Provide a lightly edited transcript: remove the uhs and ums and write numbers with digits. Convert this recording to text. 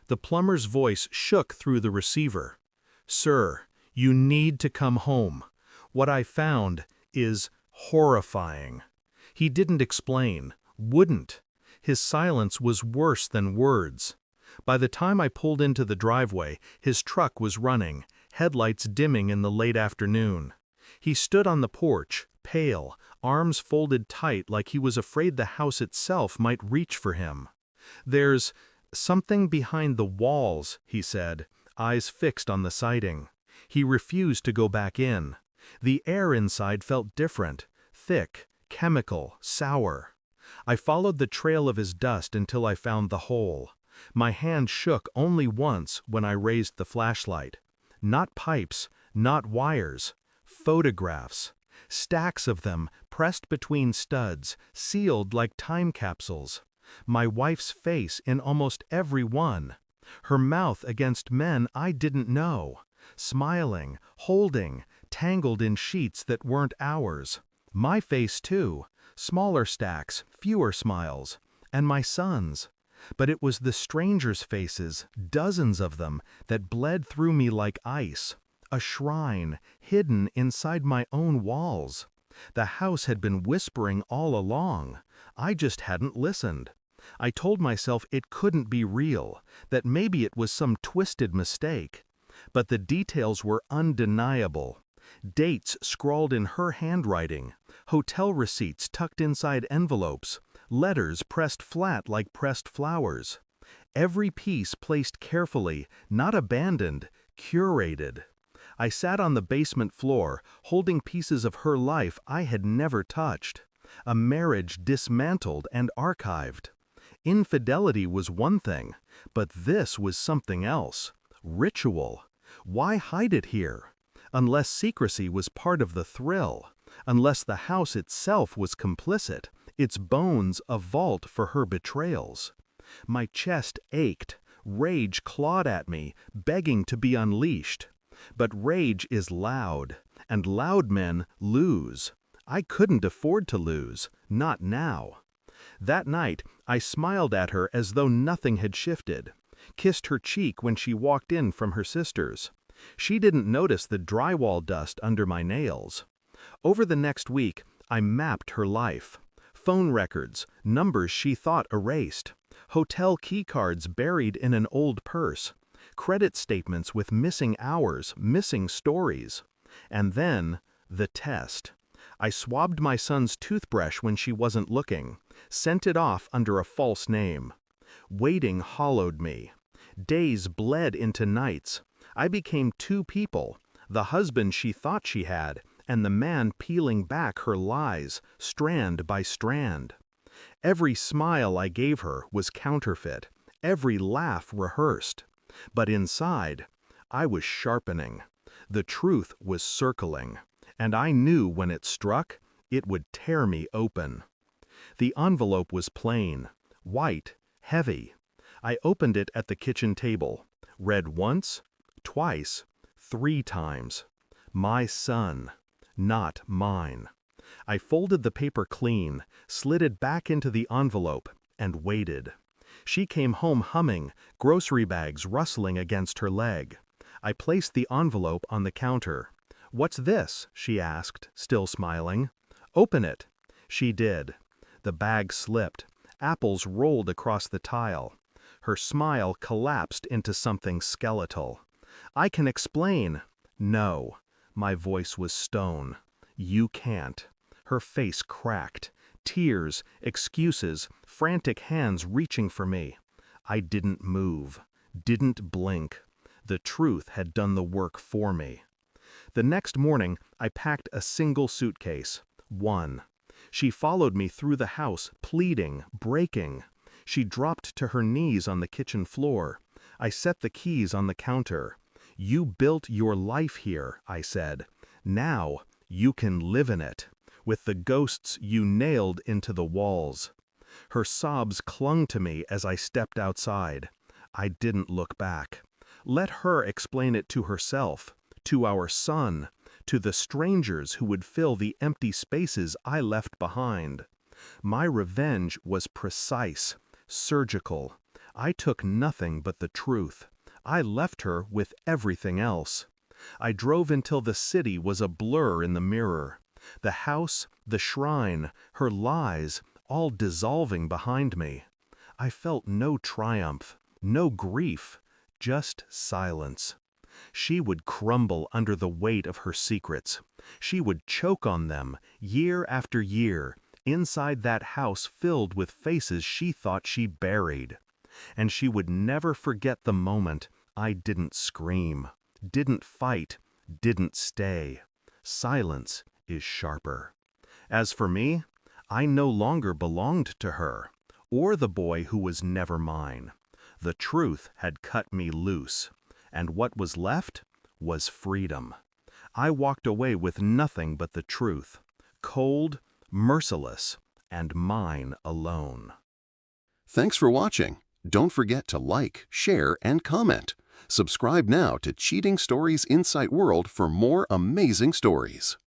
The plumber's voice shook through the receiver. "Sir, you need to come home. What I found is horrifying." He didn't explain, wouldn't. His silence was worse than words. By the time I pulled into the driveway, his truck was running, headlights dimming in the late afternoon. He stood on the porch, pale, arms folded tight like he was afraid the house itself might reach for him. "There's something behind the walls," he said, eyes fixed on the siding. He refused to go back in. The air inside felt different, thick, chemical, sour. I followed the trail of his dust until I found the hole. My hand shook only once when I raised the flashlight. Not pipes, not wires, photographs. Stacks of them, pressed between studs, sealed like time capsules. My wife's face in almost every one. Her mouth against men I didn't know. Smiling, holding, tangled in sheets that weren't ours. My face too, smaller stacks, fewer smiles. And my son's. But it was the strangers' faces, dozens of them, that bled through me like ice. A shrine, hidden inside my own walls. The house had been whispering all along. I just hadn't listened. I told myself it couldn't be real, that maybe it was some twisted mistake. But the details were undeniable. Dates scrawled in her handwriting, hotel receipts tucked inside envelopes, letters pressed flat like pressed flowers. Every piece placed carefully, not abandoned, curated. I sat on the basement floor, holding pieces of her life I had never touched. A marriage dismantled and archived. Infidelity was one thing, but this was something else. Ritual. Why hide it here? Unless secrecy was part of the thrill. Unless the house itself was complicit, its bones a vault for her betrayals. My chest ached. Rage clawed at me, begging to be unleashed. But rage is loud, and loud men lose. I couldn't afford to lose, not now. That night, I smiled at her as though nothing had shifted, kissed her cheek when she walked in from her sister's. She didn't notice the drywall dust under my nails. Over the next week, I mapped her life. Phone records, numbers she thought erased, hotel keycards buried in an old purse, credit statements with missing hours, missing stories. And then, the test. I swabbed my son's toothbrush when she wasn't looking, sent it off under a false name. Waiting hollowed me. Days bled into nights. I became two people, the husband she thought she had, and the man peeling back her lies, strand by strand. Every smile I gave her was counterfeit, every laugh rehearsed. But inside, I was sharpening. The truth was circling, and I knew when it struck, it would tear me open. The envelope was plain, white, heavy. I opened it at the kitchen table, read once, twice, 3 times. My son, not mine. I folded the paper clean, slid it back into the envelope, and waited. She came home humming, grocery bags rustling against her leg. I placed the envelope on the counter. "What's this?" she asked, still smiling. "Open it." She did. The bag slipped. Apples rolled across the tile. Her smile collapsed into something skeletal. "I can explain." "No." My voice was stone. "You can't." Her face cracked. Tears, excuses, frantic hands reaching for me. I didn't move, didn't blink. The truth had done the work for me. The next morning, I packed a single suitcase. One. She followed me through the house, pleading, breaking. She dropped to her knees on the kitchen floor. I set the keys on the counter. "You built your life here," I said. "Now, you can live in it, with the ghosts you nailed into the walls." Her sobs clung to me as I stepped outside. I didn't look back. Let her explain it to herself, to our son, to the strangers who would fill the empty spaces I left behind. My revenge was precise, surgical. I took nothing but the truth. I left her with everything else. I drove until the city was a blur in the mirror. The house, the shrine, her lies, all dissolving behind me. I felt no triumph, no grief, just silence. She would crumble under the weight of her secrets. She would choke on them, year after year, inside that house filled with faces she thought she buried. And she would never forget the moment I didn't scream, didn't fight, didn't stay. Silence is sharper. As for me, I no longer belonged to her, or the boy who was never mine. The truth had cut me loose, and what was left was freedom. I walked away with nothing but the truth, cold, merciless, and mine alone. Thanks for watching. Don't forget to like, share, and comment. Subscribe now to Cheating Stories Insight World for more amazing stories.